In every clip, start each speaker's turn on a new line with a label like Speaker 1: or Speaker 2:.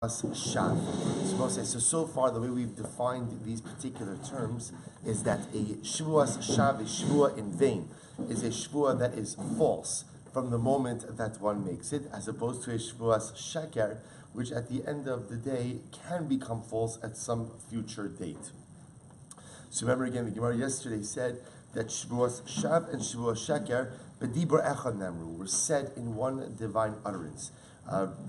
Speaker 1: Shav. So far the way we've defined these particular terms is that a Shevuos Shav, a Shevua in vain, is a Shevua that is false from the moment that one makes it, as opposed to a Shevuos Sheker, which at the end of the day can become false at some future date. So remember again, the Gemara yesterday said that Shevuos Shav and Shevuos Sheker, B'dibur Echad Namru, were said in one divine utterance.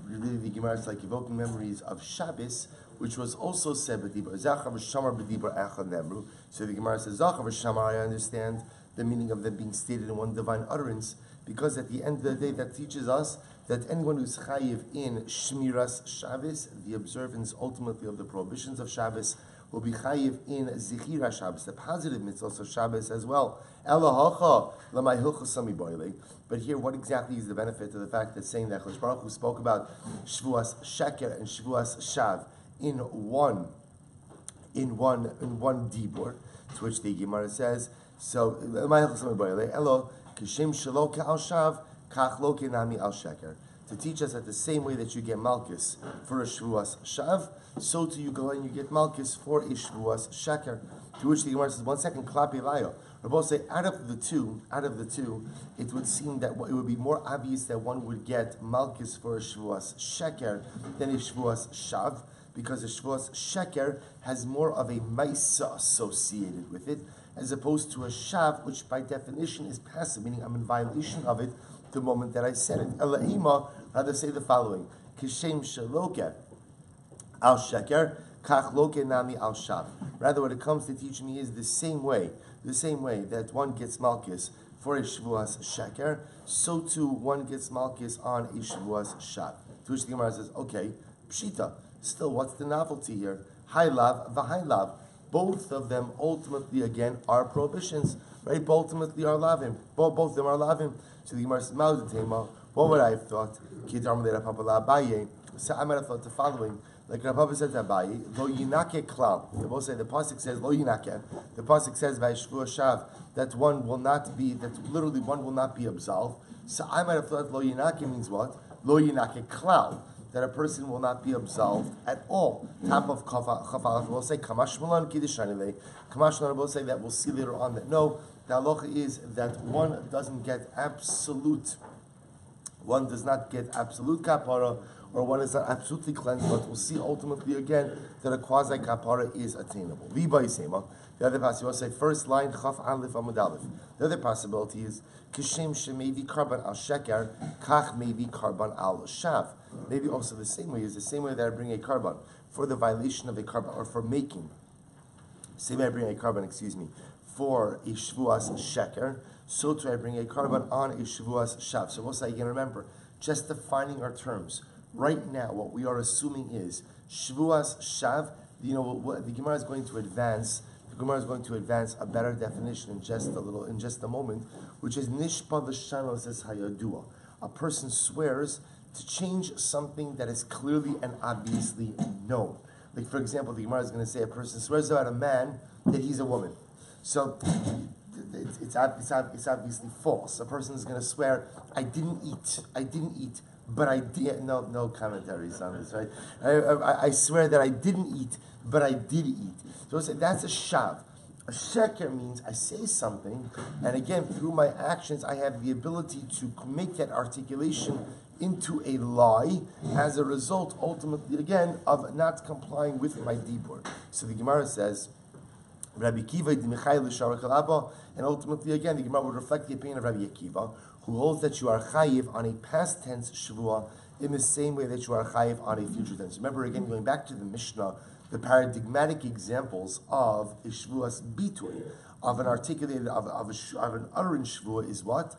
Speaker 1: Really, the Gemara is like evoking memories of Shabbos, which was also said B'dibur Zachar v'Shamar B'dibur Echad Namru. So the Gemara says Zachar v'Shamar. I understand the meaning of them being stated in one divine utterance, because at the end of the day, that teaches us that anyone who's chayiv in Shmiras Shabbos, the observance ultimately of the prohibitions of Shabbos, will be chayiv in Zichira Shabbos, the positive mitzvahs of Shabbos as well. But here, what exactly is the benefit of the fact that saying that Chosh Baruch Hu spoke about Shevuos Sheker and Shevuos Shav in one dibur, to which the Gemara says, so to teach us that the same way that you get malchus for a Shevuos Shav, so too you go and you get malchus for a Shevuos Sheker. To which the Gemara says, 1 second, klapi layo. We both say out of the two, it would seem that it would be more obvious that one would get malchus for a Shevuos Sheker than a Shevuos Shav, because a Shevuos Sheker has more of a maisa associated with it, as opposed to a Shav, which by definition is passive, meaning I'm in violation of it the moment that I said it. Ela'ima, rather say the following: Kishem shaloke al sheker, kach loke nami al shav. Rather, what it comes to teach me is the same way that one gets malchus for a Shevuos Sheker, so too one gets malchus on a Shevuos Shav. To which the Gemara says, okay, pshita. Still, what's the novelty here? High lav, v'high lav. Both of them ultimately again are prohibitions, right? Both ultimately are lavim. Both of them are lavim. So the Gemara says, what would I have thought? So I might have thought the following. Like Rabbi said to Abaye, lo yinake klal. They both say the pasuk says lo yinake. The pasuk says vayishvuos shav that one will not be, that literally one will not be absolved. So I might have thought lo yinake means what? Lo yinake klal, that a person will not be absolved at all. Top of chafalach will say kamash malan kiddushanile. Kamash malan will say that we'll see later on that no, the halacha is that one doesn't get absolute. One does not get absolute kapara, or one is not absolutely cleansed, but we'll see ultimately again that a quasi kapara is attainable. The other possibility, we'll say first line, chaf alif amud alif. The other possibility is kishem shemevi karban al sheker, kach mevi karban al shav. Maybe also the same way is the same way that I bring a karban for the violation of a karban, or for making. Same way I bring a karban, for a Shevuos Sheker, so too I bring a karban on a Shevuos Shav. So we'll say again, remember, just defining our terms. Right now, what we are assuming is Shevuos Shav. The Gemara is going to advance. The Gemara is going to advance a better definition in just a moment, which is Nishpa l'shanos es hayadua. A person swears to change something that is clearly and obviously known. Like for example, the Gemara is going to say a person swears about a man that he's a woman. So it's obviously false. A person is going to swear, I didn't eat, but I did. No commentaries on this, right? I swear that I didn't eat, but I did eat. So that's a shav. A sheker means I say something, and again, through my actions, I have the ability to make that articulation into a lie as a result, ultimately, again, of not complying with my dibur. So the Gemara says, Rabbi Kiva, and ultimately again the Gemara would reflect the opinion of Rabbi Akiva, who holds that you are chayiv on a past tense Shavua in the same way that you are chayiv on a future tense. Remember again, going back to the Mishnah, the paradigmatic examples of a Shavuos bitui, of an articulated, of an utterance Shavua is what?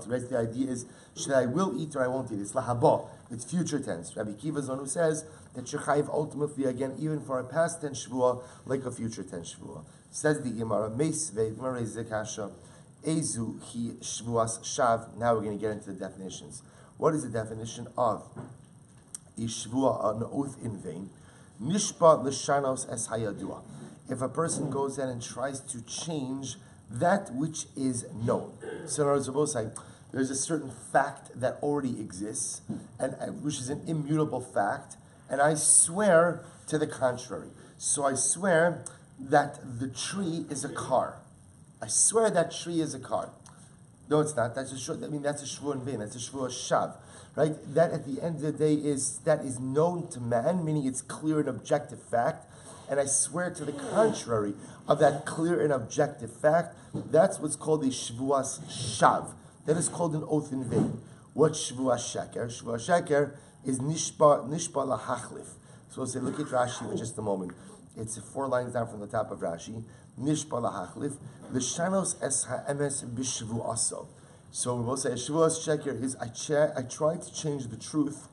Speaker 1: Right? The idea is, should I will eat or I won't eat? It's lahaba. It's future tense. Rabbi Kiva is one who says that you're chayiv ultimately again, even for a past tense Shavua, like a future tense Shavua. Says the Gemara, Meisve, Gemara is Zekasha, Ezu hi Shavuos Shav. Now we're going to get into the definitions. What is the definition of a Shavua, an oath in vain? Nishpa l'shanos es hayadua. If a person goes in and tries to change that which is known. So in other words, we're both saying, there's a certain fact that already exists, and which is an immutable fact, and I swear to the contrary. So I swear that the tree is a car. I swear that tree is a car. No, it's not. That's a shvuah in vain. That's a shvuah shav, right? That at the end of the day is known to man, meaning it's clear and objective fact. And I swear to the contrary of that clear and objective fact. That's what's called a shvuas shav. That is called an oath in vain. What's shvuas sheker? Shvuas sheker is nishba lahachlif. So we'll say, look at Rashi for just a moment. It's 4 lines down from the top of Rashi. Nishba lahachlif. L'shanos es ha'emes b'shvuaso. So we will say, shvuas sheker is I try to change the truth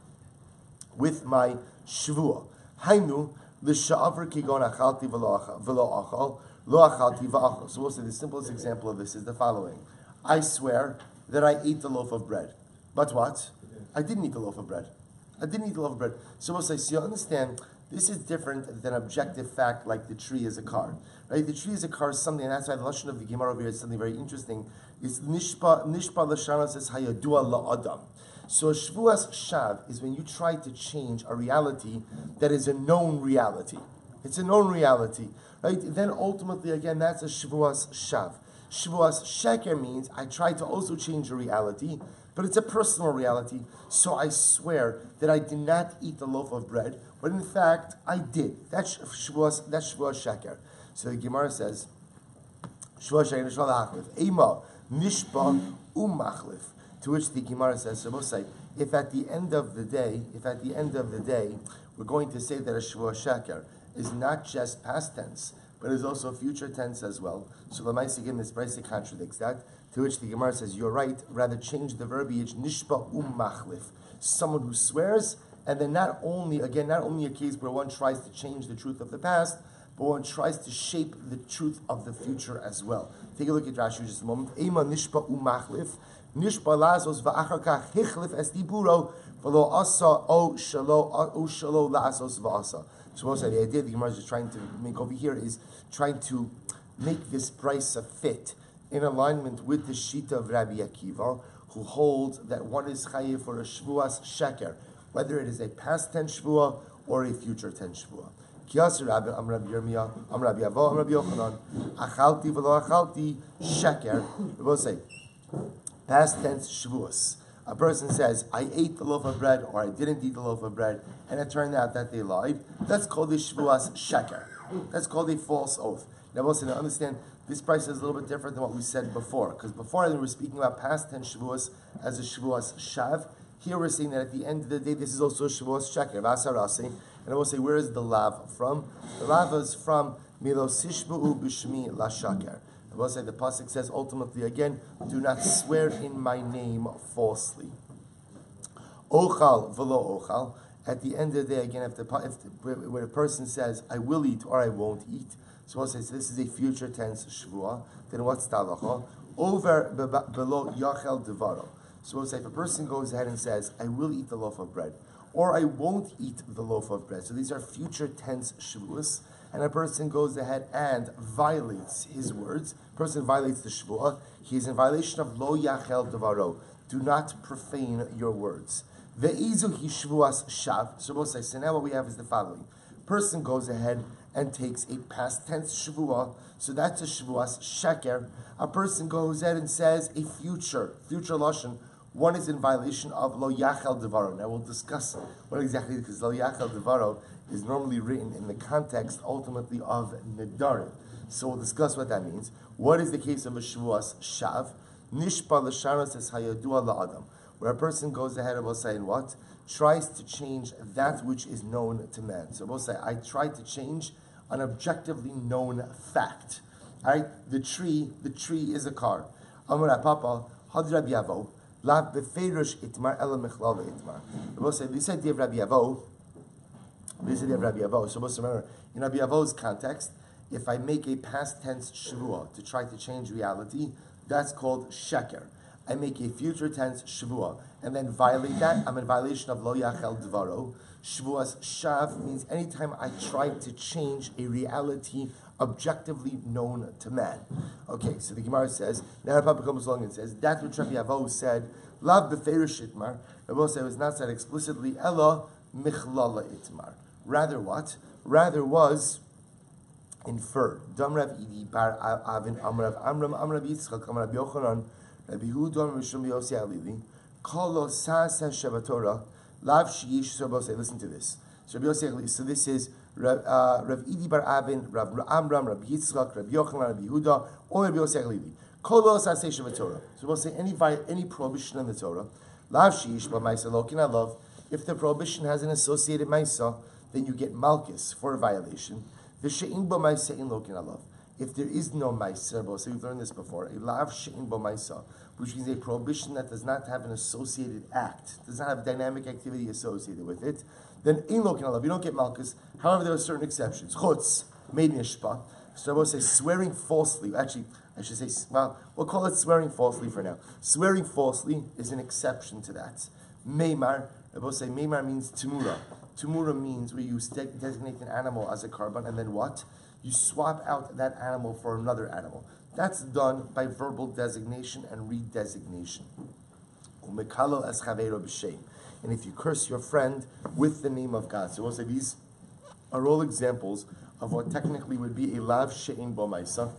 Speaker 1: with my shvuah. Hainu l'sha'avar kigon achalti v'lo achal, lo achalti v'achal. So we'll say the simplest example of this is the following. I swear that I ate the loaf of bread. But what? I didn't eat the loaf of bread. I didn't eat the loaf of bread. So we'll say, so you understand, this is different than objective fact like the tree is a car. Right? The tree is a car is something, and that's why the Lashon of the Gemara over here is something very interesting. It's nishpa l'shana says hayadua la'adam. So a shvuas shav is when you try to change a reality that is a known reality. It's a known reality. Right? Then ultimately, again, that's a shvuas shav. Shevuos sheker means I try to also change a reality, but it's a personal reality. So I swear that I did not eat the loaf of bread, but in fact I did. That's Shevuos sheker. So the Gemara says, Shevuos sheker nishpa la'achlif, ema nishpa umachlif. To which the Gemara says, so we'll say, if at the end of the day, we're going to say that a Shevuos sheker is not just past tense, but is also future tense as well. So the Maisa again, this Brisa contradicts that. To which the Gemara says, you're right, rather change the verbiage, nishba machlif. Someone who swears, and then not only a case where one tries to change the truth of the past, but one tries to shape the truth of the future as well. Take a look at Rashi just a moment. Ema nishba machlif, nishba lazos va'achar hichlif es diburo, v'lo asa o shalo la'asos va'asa. So we'll say the idea the Gemara is trying to make over here is trying to make this brisa fit in alignment with the Shita of Rabbi Akiva, who holds that one is chayiv for a shvuas sheker, whether it is a past tense shvua or a future tense shvua. Kiyas Rabbi Rabbi Yirmiyah, Rabbi Avo, Rabbi Yochanan, achalti v'lo achalti sheker. We will say past tense shvuas. A person says, I ate the loaf of bread, or I didn't eat the loaf of bread, and it turned out that they lied. That's called a shvuas sheker. That's called a false oath. Now, also to understand, this price is a little bit different than what we said before, because before we were speaking about past tense shvuas as a shvuas shav. Here we're saying that at the end of the day, this is also a shvuas sheker, vasarasi. And I will say, where is the lav from? The lav is from milosishbu b'shmi la shaker. I will say the pasuk says ultimately again, do not swear in my name falsely. Ochal v'lo ochal. At the end of the day, again, when a person says I will eat or I won't eat, so we'll say so this is a future tense shvua. Then what's talacha? Over below yachel devaro. So we'll say if a person goes ahead and says I will eat the loaf of bread or I won't eat the loaf of bread. So these are future tense shvuas. And a person goes ahead and violates his words, person violates the shvuah, he is in violation of lo yachel devaro. Do not profane your words. Ve'izu hi shvuas shav. So we'll say, so now what we have is the following. Person goes ahead and takes a past tense shvuah, so that's a shvuas sheker. A person goes ahead and says a future lashon. One is in violation of lo yachel devaro. Now we'll discuss what exactly, because lo yachel devaro is normally written in the context ultimately of nedarim. So we'll discuss what that means. What is the case of a shvuas shav? Nishpa l'shanos es hayadua la'adam, where a person goes ahead and will say what? Tries to change that which is known to man. So we'll say, I try to change an objectively known fact. Alright, the tree is a car. Amar Papa, Had Rabbi Yavo, La befeirush itmar ela mechlal itmar. We'll say this idea of Rabbi Yavo. So let's remember, in Rabbi Yavo's context, if I make a past tense shvuah to try to change reality, that's called sheker. I make a future tense Shavua, and then violate that, I'm in violation of Lo Yachel Dvaro. Shevuos Shav means anytime I try to change a reality objectively known to man. Okay, so the Gemara says, now the Papa comes along and says, that's what Rabbi Avo said, Lav Beferish Itmar. Rabbi said it was not said explicitly, Ella Michlala Itmar. Rather what? Rather was inferred. Dam Rav Idi Bar Avin Amrav Amram Amrav Yitzchak Amrav Yochanan Rabbi Hudon Rishon Yosi Alili Kolo Sasa Shavatora Lav Shiyish. So Rabbi say, listen to this. So Rabbi Yosi Alili. So this is Rav Idi Bar Avin, Rav Amram, Rabbi Yitzchak, Rabbi Yochanan, Rabbi Huda, or Rabbi Yosi Alili. Kolo Sasa Shavatora. So we'll say any prohibition in the Torah. Lav Shiyish Ba Maisa Lokin Alav. If the prohibition has an associated Maisa, then you get Malchus for a violation. If there is no Maisa, so we've learned this before, a Lav She'in Bo Maisa, which means a prohibition that does not have an associated act, does not have dynamic activity associated with it, then in Lokin Alav, you don't get Malchus. However, there are certain exceptions. Chutz, made nishpa. So I will say swearing falsely. Actually, I should say, well, we'll call it swearing falsely for now. Swearing falsely is an exception to that. Meimar, I will say Meimar means Timura. Timura means where you designate an animal as a carbon, and then what? You swap out that animal for another animal. That's done by verbal designation and redesignation. And if you curse your friend with the name of God. So we'll say these are all examples of what technically would be a lav she'in bo ma'isa,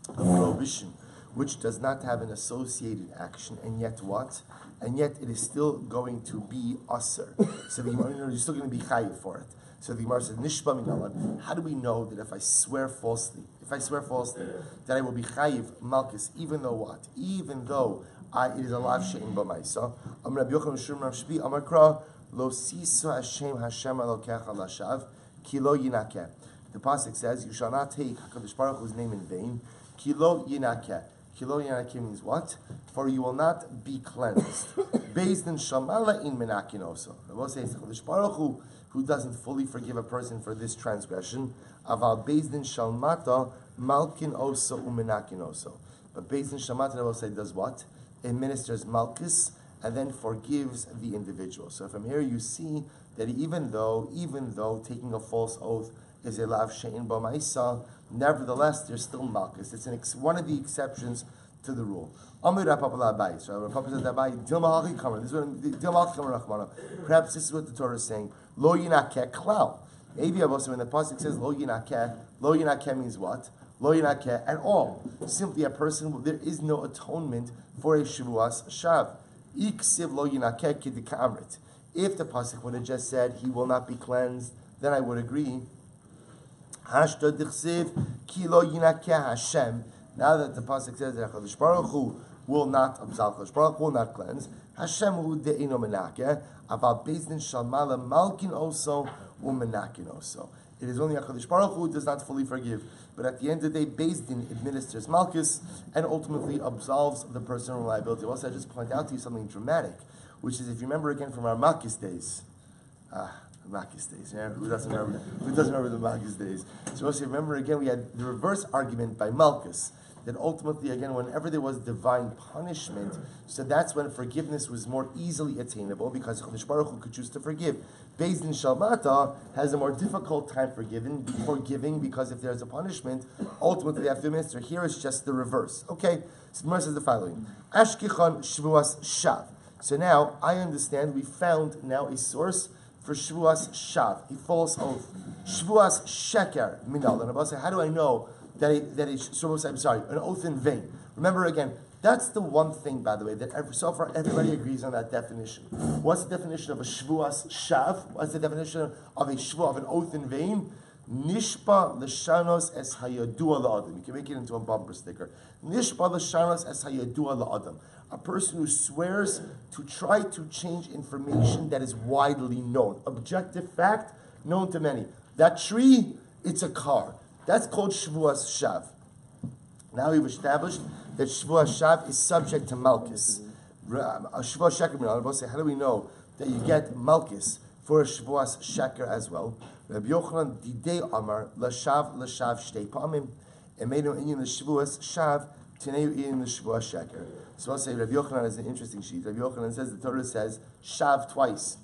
Speaker 1: a prohibition, which does not have an associated action, and yet what? And yet it is still going to be aser. So the Gemara, you're still going to be chayiv for it. So the Gemara says, Nishba minalan. How do we know that if I swear falsely, that I will be chayiv malchus, even though what? Even though it is a lav she'in bo ma'isa. Am Rabbi Yochanan Shur Rav Shvi Amar Kra Lo siso Hashem Elokecha lashav ki lo yinakeh. The pasuk says, you shall not take HaKadosh Baruch Hu's name in vain. Ki lo yinakeh. Kilo Yanaki means what? For you will not be cleansed. Based in Shamala in Menakin also. I will say Chadosh Baruch Hu, who doesn't fully forgive a person for this transgression. Aval based in Shalmata, Malkin also Umenakin also. But based in Shalmata, I will say, does what? Administers Malchus and then forgives the individual. So from here you see that even though taking a false oath is a lav she'in bo ma'isa, nevertheless, there's still malchus. It's one of the exceptions to the rule. Perhaps this is what the Torah is saying. Lo yinakeh klal. Maybe also when the pasuk says lo yinakeh means what? Lo yinakeh at all. Simply a person, there is no atonement for a Shevuos shav. Iksiv lo yinakeh kidika'amrit. If the pasuk would have just said he will not be cleansed, then I would agree. Hashtod dichsiv kilo yinakeh Hashem. Now that the pasuk says that Chadosh Baruch Hu will not absolve, Chadosh Baruch Hu will not cleanse. Hashem hu de'ino menakeh. Aval bezdin shalmala malkin also umenakin also. It is only Chadosh Baruch Hu does not fully forgive, but at the end of the day, bezdin administers malchus and ultimately absolves the person from liability. Also, I just point out to you something dramatic, which is if you remember again from our Malchus days. Malchus days. Yeah? Who doesn't remember the Malchus days? So also remember again, we had the reverse argument by Malchus, that ultimately again, whenever there was divine punishment, so that's when forgiveness was more easily attainable because Chadosh Baruch Hu could choose to forgive. Beis Din Shalmata has a more difficult time forgiving because if there's a punishment, ultimately they have to administer. Here it's just the reverse. Okay, so the Gemara says the following: Ashkichon Shevuos Shav. So now I understand we found now a source for Shevuos Shav, a false oath. Shevuos Sheker Minal. And I'll say, how do I know that an oath in vain? Remember again, that's the one thing, by the way, that so far everybody agrees on that definition. What's the definition of a Shevuos Shav? What's the definition of a Shevuah, of an oath in vain? Nishpa l'shanos es hayadua la'adam. You can make it into a bumper sticker. Nishpa l'shanos es hayadua la'adam. A person who swears to try to change information that is widely known. Objective fact, known to many. That tree, it's a car. That's called Shevuos Shav. Now we've established that Shevuos Shav is subject to Malchus. Shevuos Sheker, I'll say, how do we know that you get Malchus for a Shevuos Sheker as well? Rabbi Yochanan Didei Amar Lashav Shtei Pamim Emenu Inyan Shevuos Shav Today you're eating the Shevuos sheker. So I'll say Rabbi Yochanan has an interesting sheet. Rabbi Yochanan says the Torah says shav twice.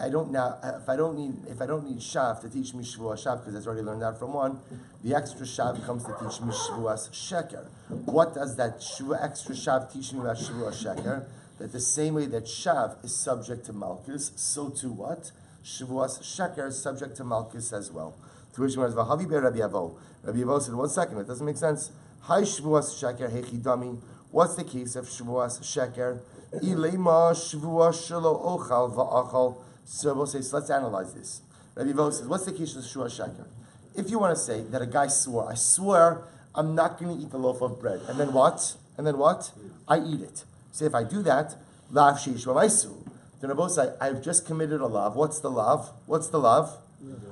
Speaker 1: I don't now. If I don't need shav to teach me Shevuos shav because I've already learned that from one, the extra shav comes to teach me Shevuos sheker. What does that extra shav teach me about Shevuos sheker? That the same way that shav is subject to malchus, so too what? Shevuos sheker is subject to malchus as well. To which one is Vahavi be Rabbi Avo. Rabbi Avo said, 1 second, it doesn't make sense. Hi Shevuos sheker hechidami. What's the case of Shevuos sheker? Ilema Shevuos shelo ochal va'achal. So we'll say, so let's analyze this. Rabbi Avo says, what's the case of Shevuos sheker? If you want to say that a guy swore, I swear I'm not going to eat the loaf of bread, and then what? I eat it. Say if I do that, lav sheish v'maisu. Then Rabbi say, I've just committed a lav. What's the lav?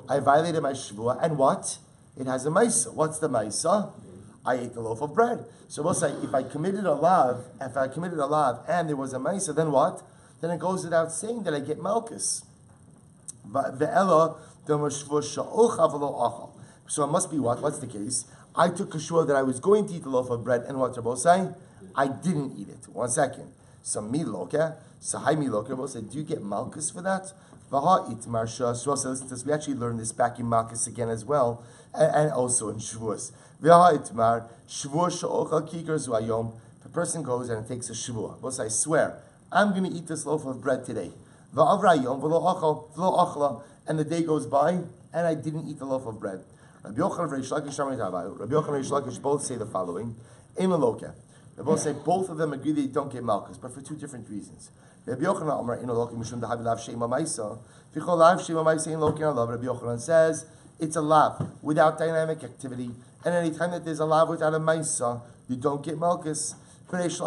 Speaker 1: I violated my shvuah, and what? It has a maisa. What's the maisa? I ate the loaf of bread. So we'll say, if I committed a lav, and there was a maisa, then what? Then it goes without saying that I get malchus. So it must be what? What's the case? I took a shvuah that I was going to eat the loaf of bread, and what Rabbi say? I didn't eat it. 1 second. So miloka, sahai miloka. Rabbi say, do you get malchus for that? Listen to this. We actually learned this back in Malchus again as well, and also in Shevuos. If a person goes and takes a Shevuah, I swear, I'm going to eat this loaf of bread today. And the day goes by, and I didn't eat the loaf of bread. Rabbi Yochanan and Reish Lakish both say the following. They both say both of them agree they don't get malchus, but for two different reasons. Rabbi Yochanan says it's a lav without dynamic activity, and any time that there's a lav without a maisa, you don't get malchus. And Reish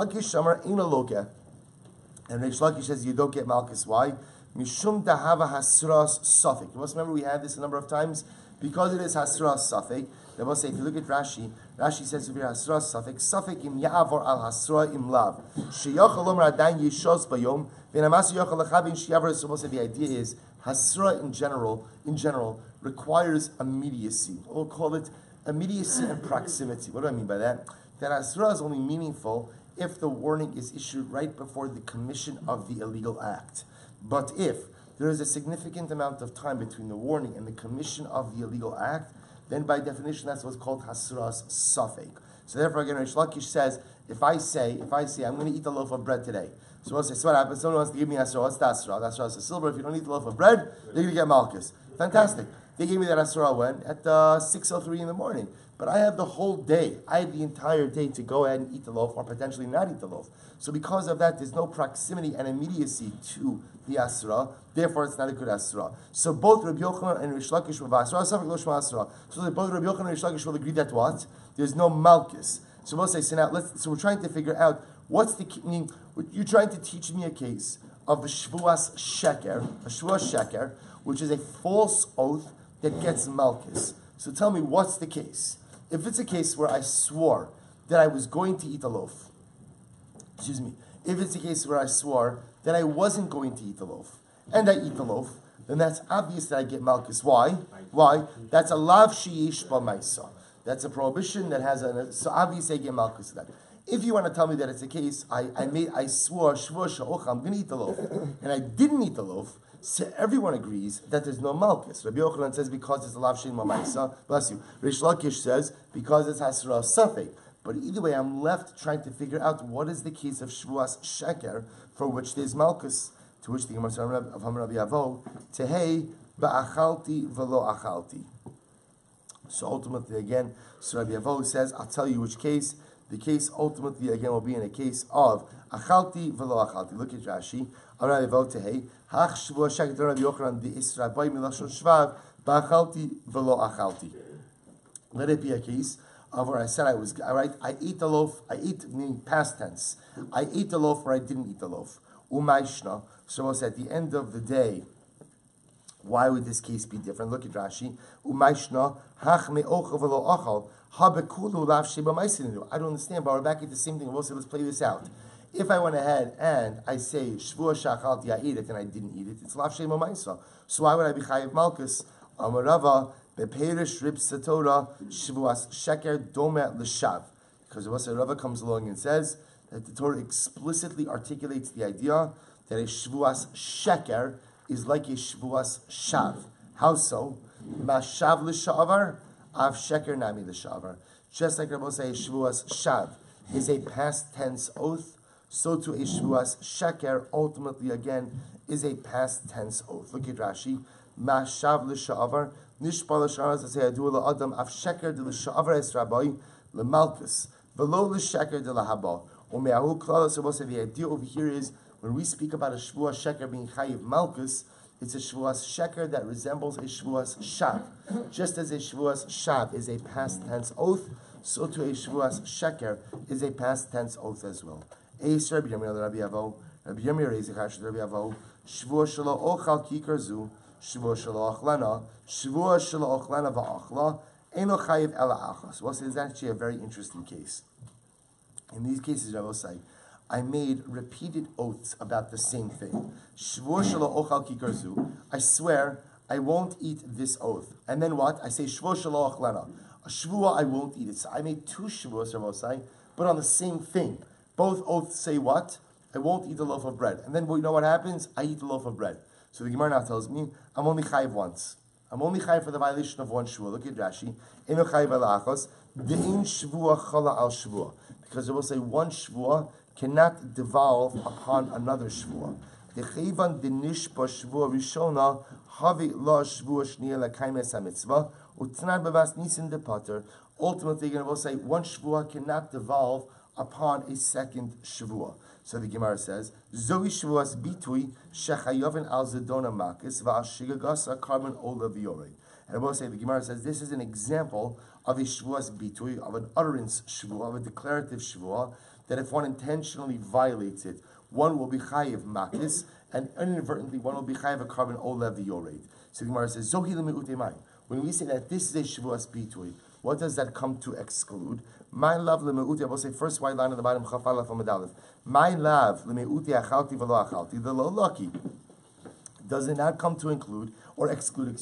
Speaker 1: Lakish says you don't get malchus. Why? Mishum dahava hasras safek. You must remember we had this a number of times because it is hasras safek. They will say if you look at Rashi says if you're hasras safek im ya'avor al hasra im lav sheyachal omer adayin yishos bayom v'namasu yachal lechavin sheyavar. So we'll say the idea is hasra in general requires immediacy. We'll call it immediacy and proximity. What do I mean by that? That hasra is only meaningful if the warning is issued right before the commission of the illegal act. But if there is a significant amount of time between the warning and the commission of the illegal act, then by definition that's what's called hasras safek. So therefore again, Reish Lakish says, if I say I'm going to eat a loaf of bread today, so I'll say, so what happens? Someone wants to give me hasra. What's the hasra? The hasra is silver. If you don't eat the loaf of bread, you're going to get malchus. Fantastic. They gave me that hasra when? At 6:03 in the morning. But I have the whole day. I have the entire day to go ahead and eat the loaf or potentially not eat the loaf. So because of that, there's no proximity and immediacy to the asra. Therefore, it's not a good asra. So both Rabbi Yochanan and Reish Lakish will asra. So both Rabbi Yochanan and Reish Lakish will agree that what? There's no malchus. So we'll say, so now so we're trying to figure out what's the meaning. You're trying to teach me a case of a Shevuos sheker, which is a false oath that gets malchus. So tell me, what's the case? If it's a case where I swore that I was going to eat a loaf, if it's a case where I swore that I wasn't going to eat the loaf, and I eat the loaf, then that's obvious that I get malchus. Why? That's a lav sheyish b'maisa. That's a prohibition that has so obviously I get malchus to that. If you want to tell me that it's a case, I swore, I'm going to eat the loaf, and I didn't eat the loaf, so everyone agrees that there's no malchus. Rabbi Yochanan says because it's a lav shein ma'isa. Bless you. Reish Lakish says because it's hasra safek. But either way, I'm left trying to figure out what is the case of Shevuos sheker for which there's malchus. To which the Gemara says of Rabbi Avo, tehei ba'achalti v'lo achalti. So ultimately, again, so Rabbi Avo says, I'll tell you which case. The case ultimately again will be in a case of achalti v'lo achalti. Look at Rashi. Rabbi Avo tehei hach Shevuos sheker Rabbi Yochanan the Isra by milachon shvav ba'achalti v'lo achalti. Let it be a case of where I said I ate the loaf. I ate meaning past tense. I ate the loaf or I didn't eat the loaf. Umayshna. So it's at the end of the day. Why would this case be different? Look at Rashi. Umayshna hach me'ochav v'lo achal habekulu lav sheba ma'isinu. I don't understand, but we're back at the same thing. We'll say, let's play this out. If I went ahead and I say Shevuos shachalti, I ate it and I didn't eat it, it's lav sheba ma'isa. So why would I be chayiv malchus? Amarava beperish rib satora Shevuos sheker domet l'shav. Because Rava comes along and says that the Torah explicitly articulates the idea that a Shevuos sheker is like a Shevuos shav. How so? Mashav l'sha'avar, av sheker nami l'sha'avar. Just like Rabbi say, a Shevuos shav is a past tense oath, so to a Shevuos sheker ultimately again is a past tense oath. Look at Rashi. Mashav l'sha'avar, nishpa l'sha'avar, as I say, adu la'adam, av sheker de l'sha'avar es rabbi, l'malkus, v'lo l'sheker de l'haba. U'me'ahu klal, so the idea over here is, when we speak about a Shevuos sheker being chayiv malkus, it's a Shevuos sheker that resembles a Shevuos shav. Just as a Shevuos shav is a past tense oath, so to a Shevuos sheker is a past tense oath as well. Eis Rabbi Yirmiyah Rabbi Avo, Rabbi Yirmiyah Reizich Hashem Rabbi Avo, Shevuos shelo ochal kikar zu, Shevuos shelo ochlana, Shevuos shelo ochlana va'achla, eno chayiv ela achas. Well, so it's actually a very interesting case. In these cases, I will say, I made repeated oaths about the same thing. Shvuah shelo ochal kikar zu. I swear I won't eat this oath. And then what? I say shvuah shelo ochlana. A shvuah I won't eat it. So I made two shvuahs, Rabbi, but on the same thing. Both oaths say what? I won't eat a loaf of bread. And then you know what happens? I eat a loaf of bread. So the Gemara now tells me I'm only chayiv once. I'm only chayiv for the violation of one shvuah. Look at Rashi. Eno chayiv ala achos. De'in shvuah chala al shvuah. Because Rabbi say one shvuah cannot devolve upon another shvuah. Dechevan denishpa shvuah rishona havi la shvuah shniya lekaimes hamitzvah utznad bevas nisin depater. Ultimately, you're going to say one shvuah cannot devolve upon a second shvuah. So the Gemara says, Zohi shvuas bitui shechayovin al zedona makis va'ashigagasa karban ola v'yorei. And I will say, the Gemara says, this is an example of a shvuas bitui, of an utterance shvuah, of a declarative shvuah, that if one intentionally violates it, one will be chayiv makis, and inadvertently one will be chayiv a carbon olev v'yored. So the Gemara says, Zohi l'me'utemai. When we say that this is a shvuas bitui, what does that come to exclude? My love l'me'uti, I will say first white line at the bottom, chafalaf amad. My love l'me'uti achalti v'lo achalti, the lo lucky. Does it not come to include, or exclude,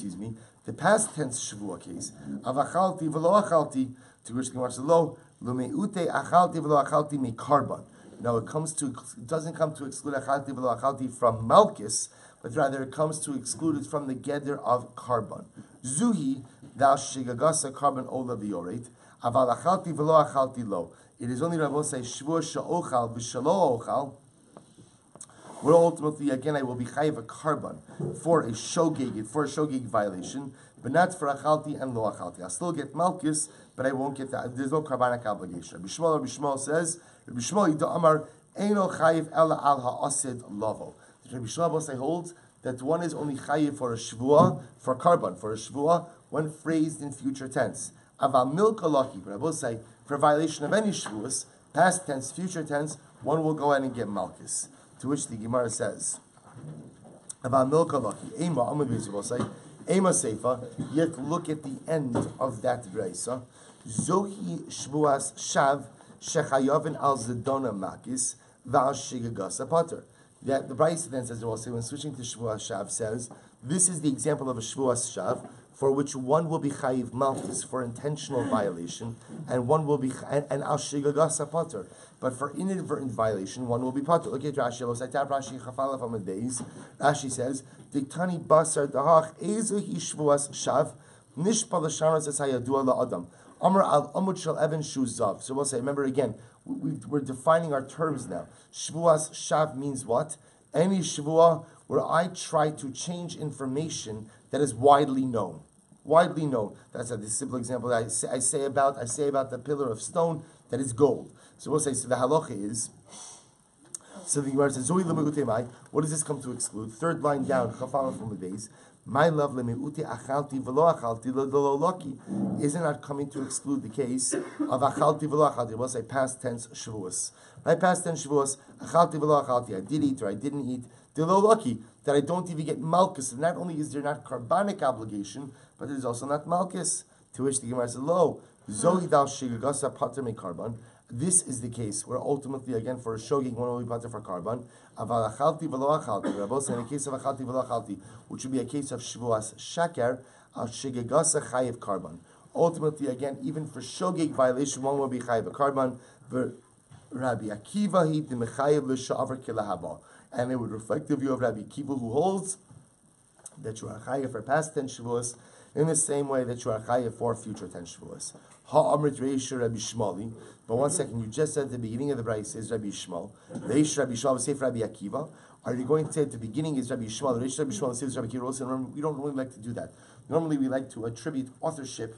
Speaker 1: the past tense shvuah case of achalti v'lo achalti, to which the Gemara says, lo, l'me'ute achalti v'lo achalti me karban. Now it doesn't come to exclude achalti v'lo achalti from malchus, but rather it comes to exclude it from the gather of karban. Zuhi, thou shigagasa karban ola v'yoret, aval achalti v'lo achalti lo. It is only Rabbi say shvuah she'ochal v'shelo ochal, where ultimately, again, I will be chayiv a karban for a shogeg violation, but not for achalti and lo achalti. I'll still get malchus, but I won't get that. There's no karbanic obligation. Rabbi Shmuel says, Rabbi Shmuel Yida Amar Eino chayiv ela al ha'asid lavo. Rabbi Shmuel holds that one is only chayiv for a shvuah, for karban, for a shvuah, when phrased in future tense. Aval milka laki, but I will say, for violation of any shvuahs, past tense, future tense, one will go ahead and get malchus. To which the Gemara says, about milka laki, ema amud will say, ema seifa. Yet look at the end of that braysa. Zohi shvuas shav shechayavin al zedona makis v'al shigagasa pater. That the braysa then says, also when switching to shvuas shav says, this is the example of a shvuas shav for which one will be chayiv malchus for intentional violation, and one will be and al shigagasa pater. But for inadvertent violation, one will be pater. Look at Rashi. Rashi says, "Diktani basar dahach ezuhi shvuas shav nishpa l'shanas es hayadua la'adam amar al amud shel even shuzav." So we'll say, remember again, we're defining our terms now. Shvuas shav means what? Any shvuah where I try to change information that is widely known. Widely known. That's a simple example. I say about the pillar of stone that is gold. So we'll say, so the halacha is, so the Gemara says, what does this come to exclude? Third line down, chafala from the base. My love lemeuti achalti v'lo achalti lo loki. Isn't that coming to exclude the case of achalti v'lo achalti? We'll say past tense shvuos. My past tense shvuos, achalti v'lo achalti. I did eat or I didn't eat. The lo loki, that I don't even get malchus. And not only is there not carbonic obligation, but there's also not malchus. To which the Gemara says, lo, zohi dal shigagasa pater me karban. This is the case where ultimately, again, for a shogeg, one will be pater for karban. Aval achalti v'lo achalti. Rabbi said in the case of achalti v'lo achalti, which would be a case of shvuas shaker, al shigagasa chayiv karban. Ultimately, again, even for shogeg violation, one will be chayiv a karban. Rabbi Akiva he the mechayiv l'shavar kilahaba, and it would reflect the view of Rabbi Akiva, who holds that you are chayiv for past 10 Shevuos in the same way that you are chayiv for future 10 Shevuos. Ha'amrit reisha Rabbi Shmuel. But one second, you just said at the beginning of the brayse is Rabbi Shmuel. Reisha Rabbi Shmuel says Rabbi Akiva. Are you going to say at the beginning is Rabbi Shmuel? Reisha Rabbi Shmuel says Rabbi Akiva. Also, we don't really like to do that. Normally, we like to attribute authorship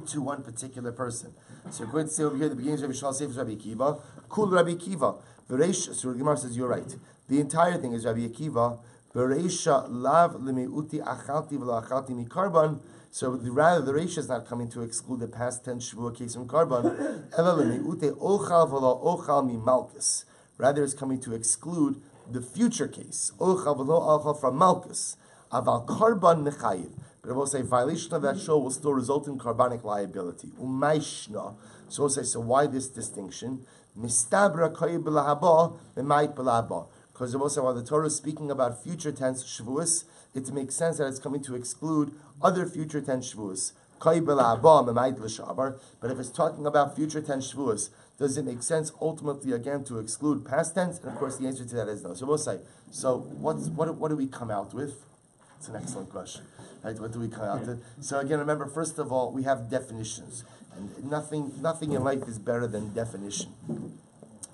Speaker 1: to one particular person. So you're going to say over here, the beginning of Rabbi Shmuel says Rabbi Akiva. Kul Rabbi Akiva. So the Gemara says you're right. The entire thing is Rabbi Akiva. Bereisha lav lemeuti achalti v'lo achalti mikarban. So the Reisha is not coming to exclude the past 10 Shavuot case from karban. Ela lemeute ochal v'lo ochal mimalchus. Rather, it's coming to exclude the future case. Ochal v'lo ochal from malchus. Aval karban mechayiv. But I will say violation of that shul will still result in carbonic liability. Umayshna. So we'll say, so why this distinction? Mistabra koyib b'lahaba v'mayit b'lahaba. Because while the Torah is speaking about future tense Shavuos, it makes sense that it's coming to exclude other future tense Shavuos. But if it's talking about future tense Shavuos, does it make sense ultimately again to exclude past tense? And of course the answer to that is no. So we'll say, so what do we come out with? It's an excellent question. Right? What do we come out with? So again, remember, first of all, we have definitions. And nothing in life is better than definition.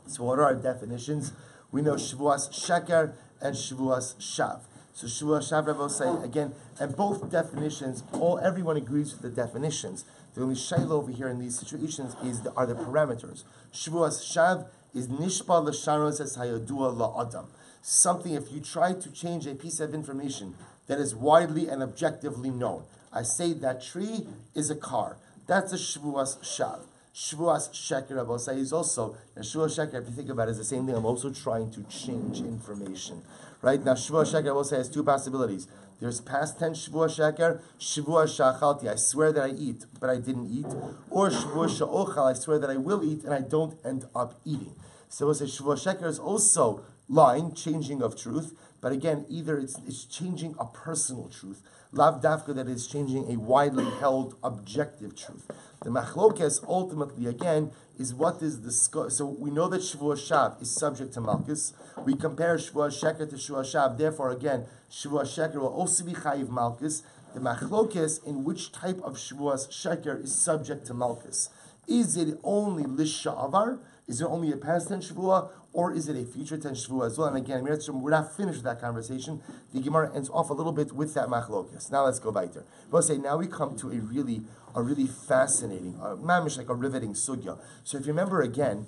Speaker 1: So what are our definitions? We know Shevuos Sheker and Shevuos Shav. So Shevuos Shav, Rabbi will say again, and both definitions, everyone agrees with the definitions. The only shayla over here in these situations are the parameters. Shevuos Shav is Nishpa l'sharos es hayadua la'adam. Something, if you try to change a piece of information that is widely and objectively known. I say that tree is a car. That's a Shevuos Shav. Shevuos Sheker, I will say, is also, and Shevuos Sheker, if you think about it, is the same thing. I'm also trying to change information. Right? Now, Shevuos Sheker, I will say, has two possibilities. There's past tense Shevuos Sheker, Shevuos Shachalti, I swear that I eat, but I didn't eat. Or Shevuos Sha'ochal, I swear that I will eat, and I don't end up eating. So we'll say Shevuos Sheker is also lying, changing of truth, but again, either it's changing a personal truth, lav dafka, that is changing a widely held objective truth. The machlokes ultimately again is what is the so we know that Shevuos Shav is subject to malchus. We compare Shevuos Sheker to Shevuos Shav. Therefore, again, Shevuos Sheker will also be chayiv malchus. The machlokes in which type of Shevuos Sheker is subject to malchus. Is it only lisha'avar? Is it only a past tense Shavuot, or is it a future tense Shavuot as well? And again, we're not finished with that conversation. The Gemara ends off a little bit with that machlokes. Now let's go weiter. We'll say now we come to a really fascinating, mamish, like a riveting sugya. So if you remember again,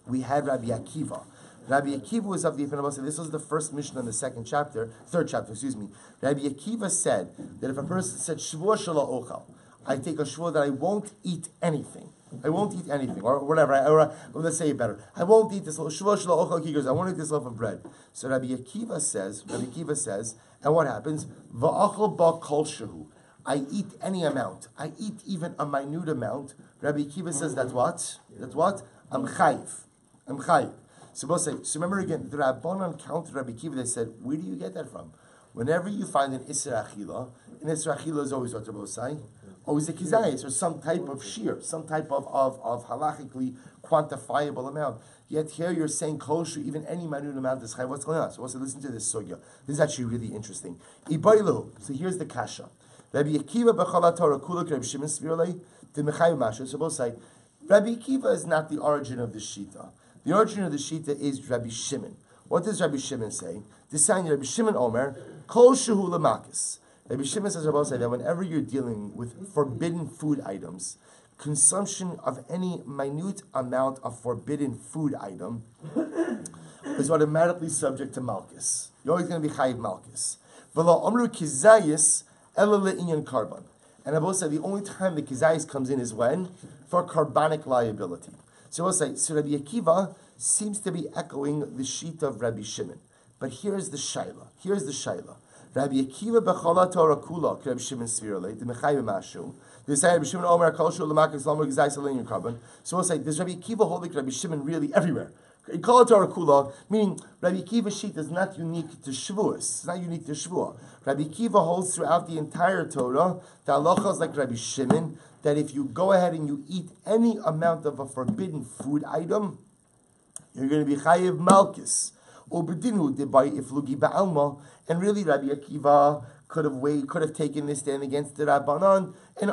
Speaker 1: we had Rabbi Akiva. Rabbi Akiva was of the opinion. This was the first mission in the third chapter. Rabbi Akiva said that if a person said Shavuot Shala Ochal, I take a shvuah that I won't eat anything. I won't eat anything, or whatever. Or let's say it better. I won't eat this little shvuah shelo ochel kigros. I won't eat this loaf of bread. So Rabbi Akiva says, and what happens? Va'achol ba kol shehu. I eat any amount. I eat even a minute amount. Rabbi Akiva says that's what? That's what? I'm chayiv. So we'll say. So remember again, the Rabbanon countered Rabbi Akiva. They said, where do you get that from? Whenever you find an Isra Achila, an Isra Achila is always what Rabbi say. Always a kizayis, or some type of shear, some type of halachically quantifiable amount. Yet here you're saying kosher, even any minute amount is chayv. What's going on? So listen to this sugya. This is actually really interesting. So here's the kasha. Rabbi Akiva b'chala Torah kulak Rabbi Shimon Svirlei the mechayiv masha. So both say Rabbi Akiva is not the origin of the shita. The origin of the shita is Rabbi Shimon. What does Rabbi Shimon say? This sign Rabbi Shimon Omer kol shehu lamakis. Rabbi Shimon says that whenever you're dealing with forbidden food items, consumption of any minute amount of forbidden food item is automatically subject to malchus. You're always going to be chayiv malchus. V'lo amru kizayis ela le'inyan karban. And Rabbi said the only time the kizayis comes in is when? For carbonic liability. So we'll say, so Rabbi Akiva seems to be echoing the sheet of Rabbi Shimon. But here's the shaila. Rabbi Akiva b'chala Torah kula, Rabbi Shimon Svirlei, the mechayiv mashu. They say Rabbi Shimon Omer kol shul l'makis l'amur g'zayis l'inyan karban. So we'll say, does Rabbi Akiva hold like Rabbi Shimon really everywhere? Kol Torah Kula, meaning Rabbi Akiva's sheet is not unique to Shevuos. It's not unique to Shevuah. Rabbi Akiva holds throughout the entire Torah, the halacha is like Rabbi Shimon, that if you go ahead and you eat any amount of a forbidden food item, you're going to be chayiv malchus. Ubedinu debay iflugi ba'alma, and really Rabbi Akiva could have taken this stand against the Rabbanan in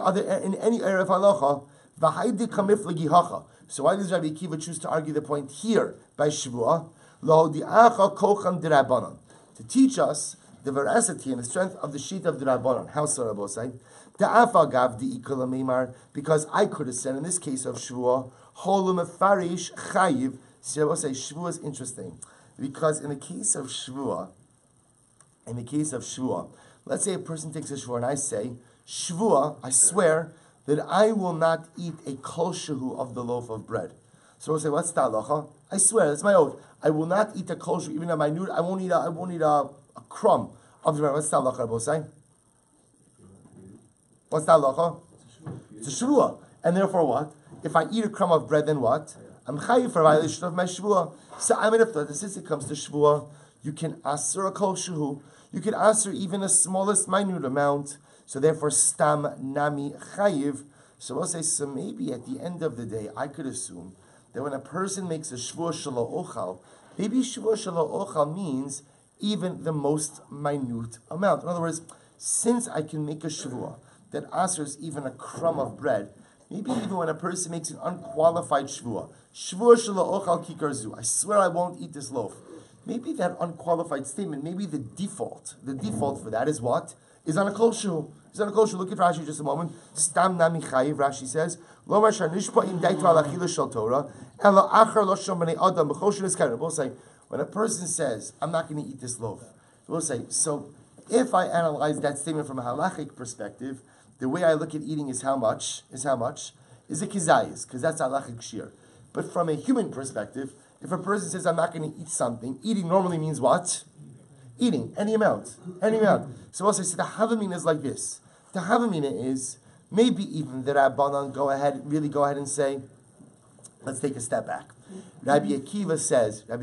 Speaker 1: any area of halacha. V'haydi kamiflagi hacha. So why does Rabbi Akiva choose to argue the point here by Shevuah? Lo di'acha kocham d'Rabbanan, to teach us the veracity and the strength of the sheet of the Rabbanan. How so, Rabbi say? Da'afa gav di'ikala meimar, because I could have said in this case of Shevuah, holum farish chayiv. So Rabbi say Shevuah is interesting because in the case of Shevuah, let's say a person takes a Shevuah and I say, Shevuah, I swear that I will not eat a kol shehu of the loaf of bread. So we'll say, what's the halacha? I swear, that's my oath. I will not eat a kol shehu, even a minute. I won't eat a crumb of the bread. What's the halacha? We'll say, what's the halacha? It's a Shevuah, and therefore what? If I eat a crumb of bread, then what? I'm chayiv for violation of my Shevuah. So I mean, since it comes to Shevuah, you can aser a kol shehu. You can aser even the smallest minute amount. So therefore, stam nami chayiv. So we'll say, so maybe at the end of the day, I could assume that when a person makes a Shevuah shelo ochal, maybe Shevuah shelo ochal means even the most minute amount. In other words, since I can make a Shevuah that asers even a crumb of bread, maybe even when a person makes an unqualified Shevuah, Shevuah shelo ochal kikarzu, I swear I won't eat this loaf. Maybe that unqualified statement, maybe the default for that is what? Is on a kol shehu. Is on a kol shehu. Look at Rashi just a moment. Stam nami chayiv, Rashi says, Lo mashar nishpa im daitu al achila shel Torah, elo achar lo shom b'nei adam b'chol shenis kain. We'll say, when a person says, I'm not going to eat this loaf, we'll say, so if I analyze that statement from a halachic perspective, the way I look at eating is how much? Is a kizayis, because that's halachic shir. But from a human perspective, if a person says, I'm not going to eat something, eating normally means what? Eating, any amount. So also, the Havamina is like this. The Havamina is, maybe even the Rabbanan go ahead and say, let's take a step back. Rabbi Akiva says that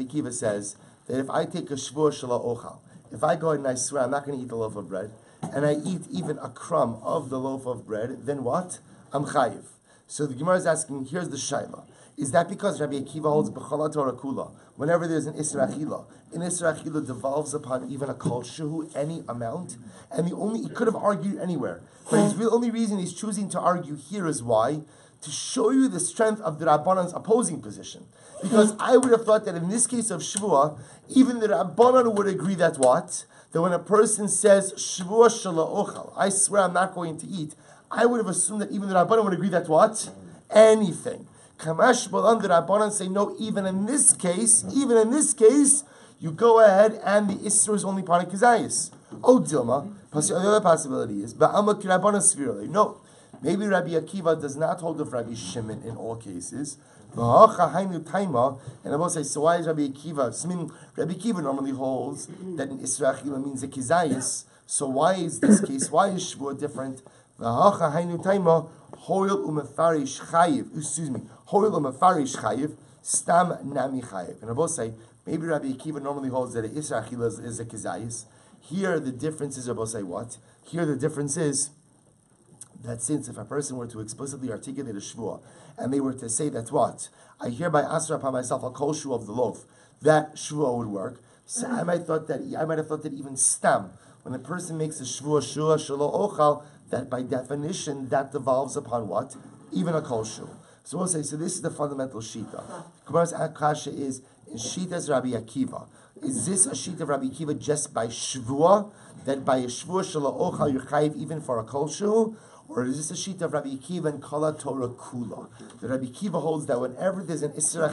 Speaker 1: if I take a Shevuah shelo ochal, if I go ahead and I swear I'm not going to eat the loaf of bread, and I eat even a crumb of the loaf of bread, then what? I'm chayiv. So the Gemara is asking, here's the shaila. Is that because Rabbi Akiva holds b'chol Torah kula, whenever there's an Isra Achila devolves upon even a kol shehu, any amount, and he could have argued anywhere, but the only reason he's choosing to argue here is why? To show you the strength of the Rabbanan's opposing position. Because I would have thought that in this case of Shevuah, even the Rabbanan would agree that what? That when a person says Shevuah shelo ochal, I swear I'm not going to eat, I would have assumed that even the Rabbanan would agree that what? Anything. Kamash Balan, the Rabbanan say, no, even in this case, you go ahead and the Isra is only part of Kizayis. Oh, Dilma, the other possibility is, no, maybe Rabbi Akiva does not hold of Rabbi Shimon in all cases. And I will say, so why is Rabbi Akiva? Rabbi Akiva normally holds that in Isra Achila means a Kizayis. So why is this case? Why is Shevuah different? Hoil umefarish chayiv, stam nami chayiv. And I will say, maybe Rabbi Akiva normally holds that Isra Achila is a kizayis. Here the difference is, I will say what? Here the difference is that since if a person were to explicitly articulate a Shevuah, and they were to say that what? I hereby answer upon myself a kol shehu of the loaf, that Shevuah would work. So I might have thought that even stam, when a person makes a Shevuah shelo ochal, that by definition, that devolves upon what? Even a kol shehu. So we'll say, so this is the fundamental shita. Gemara's akasha is, in shitas Rabbi Akiva, is this a shita of Rabbi Akiva just by Shevuah, that by a Shevuah shelo ochal you're chayiv even for a kol shehu? Or is this a shita of Rabbi Akiva and Kol Torah Kula? That Rabbi Akiva holds that whenever there's an Isra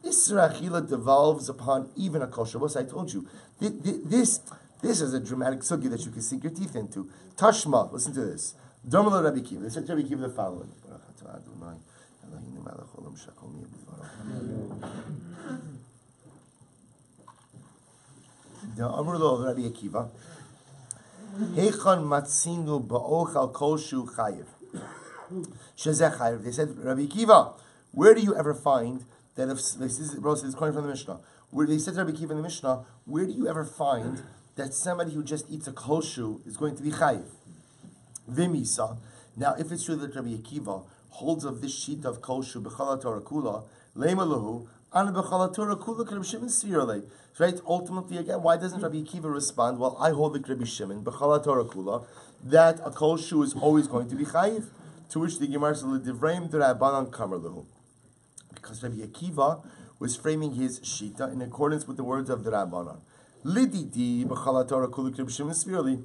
Speaker 1: Achila devolves upon even a kol shehu. What I told you, this is a dramatic sugya that you can sink your teeth into. Tashma, listen to this. Dermala Rabbi Akiva. Listen to Rabbi Akiva the following. The Amrullah of Rabbi Akiva. Heichan matzinu ba'ochal kol shu chayiv. Shezeh chayiv. They said, Rabbi Akiva, where do you ever find that if this is coming from the Mishnah, where they said to Rabbi Akiva in the Mishnah, where do you ever find that somebody who just eats a kosher is going to be chayiv? V'misa. Now, if it's true that Rabbi Akiva holds of this sheet of kosher b'chala Torah kula, lema lahu, an b'chala Torah kula Rabbi Shimon svirle. Right? Ultimately, again, why doesn't Rabbi Akiva respond? Well, I hold the Rabbi Shimon b'chala Torah kula that a kosher is always going to be chayiv. To which the Gemara says, "L'divrayim d'Rabbanan kamer lahu," because Rabbi Akiva was framing his shita in accordance with the words of the Rabbanan. Lididi b'chala Torah kula Rabbi Shimon svirle.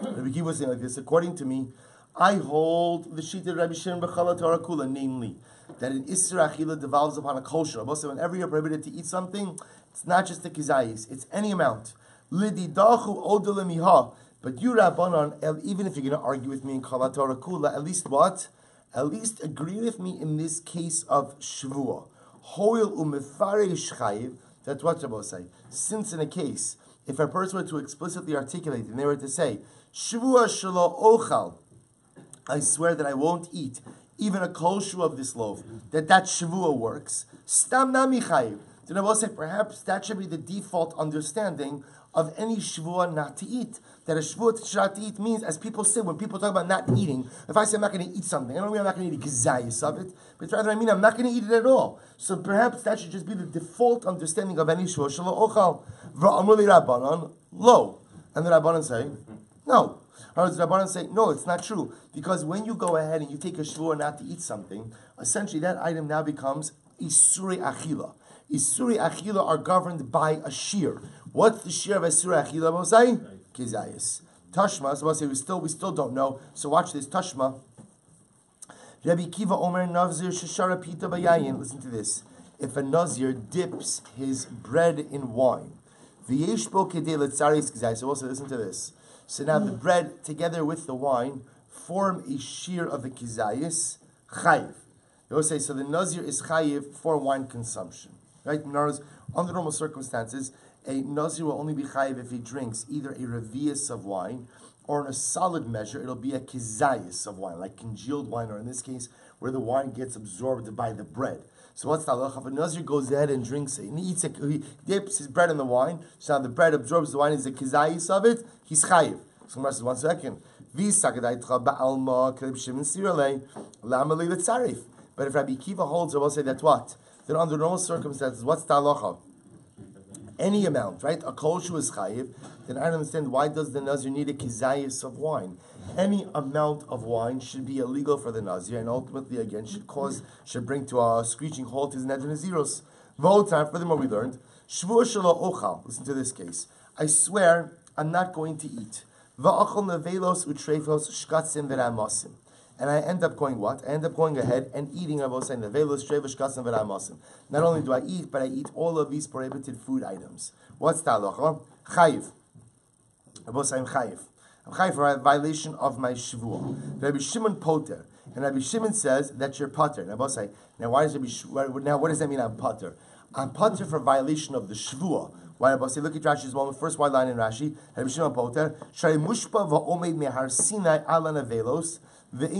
Speaker 1: Rabbi Akiva was saying like this: according to me, I hold the shita of Rabbi Shimon b'chala Torah kula, namely that an isra achila devolves upon a kosher. Also, whenever you're prohibited to eat something, it's not just the kizayis; it's any amount. Lididachu odele miha. But you, Rabbanan, even if you're going to argue with me in Kala Torah Kula, at least what? At least agree with me in this case of Shevuos. Hoil u'mefaresh chayiv. That's what Rabbi say. Since in a case, if a person were to explicitly articulate and they were to say, Shevuos shelo ochal, I swear that I won't eat even a kosher of this loaf, that Shevuos works. Stam nami chayiv. Then Rabbi say, perhaps that should be the default understanding of any Shevuos not to eat. That a Shevuos not to eat means, as people say, when people talk about not eating, if I say I'm not going to eat something, I don't mean I'm not going to eat a kizayis of it, but rather I mean I'm not going to eat it at all. So perhaps that should just be the default understanding of any Shevuos shelo ochal. V'amru li Rabbanan, lo. And the Rabbanan say, no. Or the Rabbanan say, no, it's not true. Because when you go ahead and you take a Shevuos not to eat something, essentially that item now becomes Isurei Achila. Isurei Achila are governed by a shear. What's the shear of Isurei Achila, Mosai? Kizayis. Tashma, so we still don't know. So watch this. Tashma. Rabbi Akiva Omer Nazir Sheshara Pita Bayayin. Listen to this. If a Nazir dips his bread in wine, V'yeshbo Kedei Letzaris Kizayis. So also listen to this. So now the bread together with the wine form a shear of the Kizayis Chayiv. They will say, so the Nazir is Chayiv for wine consumption. Right? In other words, under normal circumstances, a Nazir will only be chayiv if he drinks either a revius of wine, or in a solid measure, it'll be a kizayis of wine, like congealed wine, or in this case, where the wine gets absorbed by the bread. So what's the halacha? If a Nazir goes ahead and drinks it, and he dips his bread in the wine, so now the bread absorbs the wine, is the kizayis of it, he's chayiv. So Gemara says, 1 second. But if Rabbi Akiva holds, I will say that's what? Then under normal circumstances, what's the halacha? Any amount, right? A kosher is chayiv. Then I don't understand, why does the Nazir need a kizayis of wine? Any amount of wine should be illegal for the Nazir, and ultimately, again, should bring to a screeching halt his neder naziros. Furthermore, we learned Shevuos shelo ochal. Listen to this case. I swear I'm not going to eat. Va'achol nevelos utrefos shkatzim v'ramasim. And I end up going what? I end up going ahead and eating, I will say, nevelos, trevish, kasim, v'ramasim. Not only do I eat, but I eat all of these prohibited food items. What's the halacha? Chayiv. I will say I'm chayiv. I'm chayiv for a violation of my Shevuos. Rabbi Shimon poter. And Rabbi Shimon says that you're poter. And I will say, now what does that mean I'm poter? I'm poter for violation of the Shevuos. Why Rabbi say, look at Rashi's one, first white line in Rashi. Rabbi Shimon poter. Shrei mushpa va'omed mehar Sinai ala nevelos. Because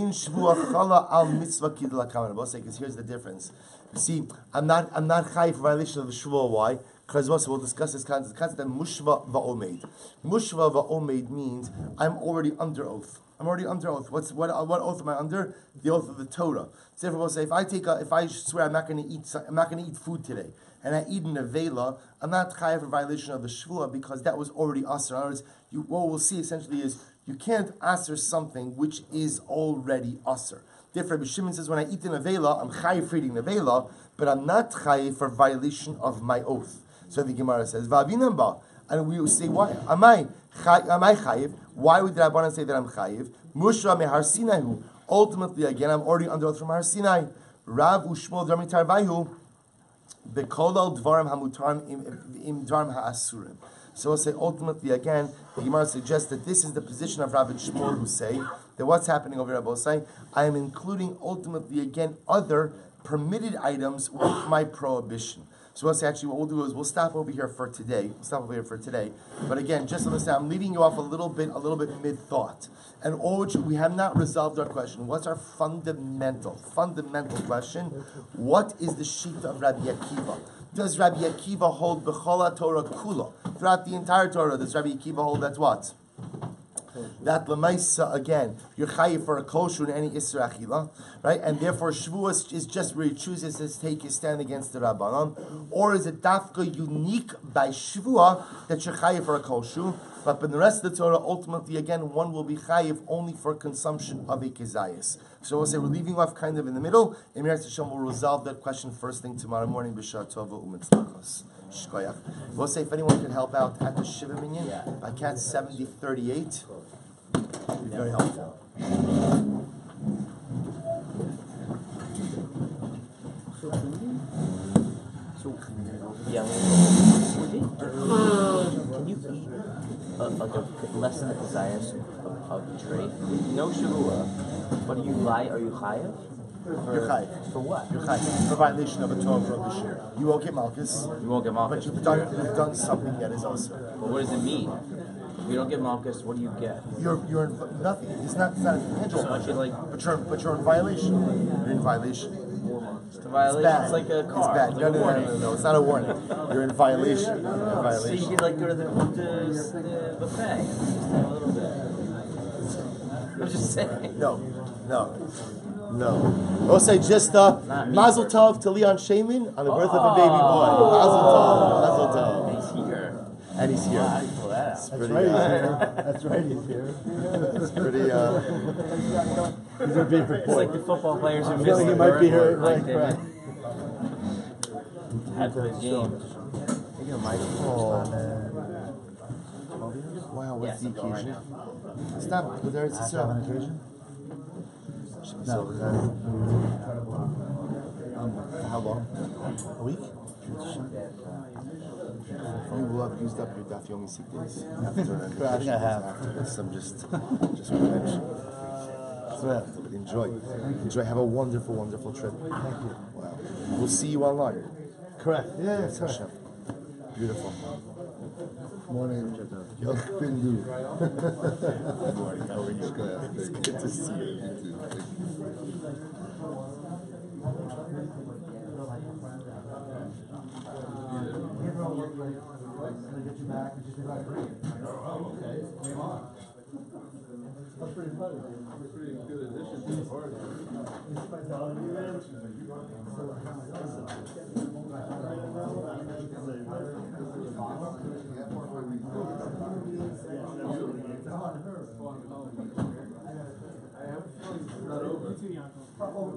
Speaker 1: here's the difference. You see, I'm not chayiv for violation of the Shevuos. Why? Because we'll discuss this concept. The concept of mushva va'omed. Mushva va'omed means I'm already under oath. I'm already under oath. What oath am I under? The oath of the Torah. So therefore, we'll say if I swear I'm not going to eat food today, and I eat in a vela, I'm not chayiv for violation of the Shevuos because that was already asur. In other words, what we'll see essentially is you can't asur something which is already asur. Therefore, Rabbi Shimon says when I eat in a vela, I'm chayiv for eating a vela, but I'm not chayiv for violation of my oath. So the Gemara says, "Va'avinamba," and we will say, "Why am I chayiv? Why would the Rabbanan say that I'm chayiv? Mushra mehar Sinai. Ultimately, again, I'm already under oath from Har Sinai. Rav u'Shmuel Dvar mitarvayu bekolal dvarim hamutarim im dvarim ha'asurim." So we'll say ultimately again, the Gemara suggests that this is the position of Rabbi Shmuel who say that what's happening over here, Rabbi say, I am including ultimately again other permitted items with my prohibition. So actually what we'll do is we'll stop over here for today. But again, just understand, I'm leaving you off a little bit mid-thought. And we have not resolved our question. What's our fundamental question? What is the sheet of Rabbi Akiva? Does Rabbi Akiva hold B'chol Torah Kula? Throughout the entire Torah, does Rabbi Akiva hold that what? That lemaisa again, you're chayiv for a kosher and any isra achila, right? And therefore Shevuos is just where he chooses to take his stand against the Rabbanon, or is it dafka unique by Shvuah that you're chayiv for a kosher, but in the rest of the Torah, ultimately again, one will be chayiv only for consumption of a kezayis. So we'll say we're leaving off kind of in the middle. Emir Hashem will resolve that question first thing tomorrow morning. B'shah tova u'mitzlachos. Shkoyach. We'll say if anyone can help out at the Shiva Minyan by Cat 7038. Be very helpful.
Speaker 2: Can you eat less than a desires of trade? No Shevuah, but are you chayav?
Speaker 1: You're chayiv.
Speaker 2: For what?
Speaker 1: You're chayiv. For violation of a Torah prohibition. You won't get malchus.
Speaker 2: You won't get malchus.
Speaker 1: But you've done something that is also.
Speaker 2: But what does it mean? If you don't get malchus, what do you get?
Speaker 1: You're in nothing. It's not a tangible.
Speaker 2: So
Speaker 1: but you're in violation. You're in violation.
Speaker 2: It's a violation. It's like a car.
Speaker 1: It's bad.
Speaker 2: Like
Speaker 1: No. It's not a warning. You're in violation. You're in
Speaker 2: So
Speaker 1: violation.
Speaker 2: you could like go to the buffet. Just have a little bit. I'm just saying.
Speaker 1: No. We'll say just Mazel Tov to Leon Shaman on the birth of a baby boy. Mazel Tov. And he's here.
Speaker 2: How do you pull that out?
Speaker 1: It's pretty.
Speaker 3: That's right, he's here.
Speaker 1: It's pretty.
Speaker 3: He's being
Speaker 2: It's like the football players who
Speaker 3: I
Speaker 2: miss
Speaker 3: feel
Speaker 2: the
Speaker 3: like he might be here,
Speaker 2: bird
Speaker 3: right,
Speaker 2: like
Speaker 3: correct.
Speaker 2: had for his game.
Speaker 1: Wow, what's the
Speaker 2: Yes, go right
Speaker 1: occasion?
Speaker 2: now.
Speaker 1: Stop. But there it's
Speaker 3: Have an occasion?
Speaker 1: So, how long?
Speaker 3: A week?
Speaker 1: You will have used up your Daf Yomi 6 days.
Speaker 3: I think I have.
Speaker 1: After this, I'm just want to mention. But enjoy. Have a wonderful trip.
Speaker 3: Thank you.
Speaker 1: Wow. We'll see you online.
Speaker 3: Correct. Yeah,
Speaker 1: Yes,
Speaker 3: correct.
Speaker 1: Hashem. Beautiful.
Speaker 3: Morning.
Speaker 1: Yo.
Speaker 3: Been due.
Speaker 1: Morning. How are you? It's good to see you.
Speaker 3: That's pretty funny. Pretty good addition to the party.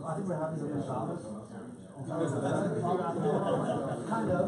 Speaker 3: I think we're having some Shabbos. Kind of.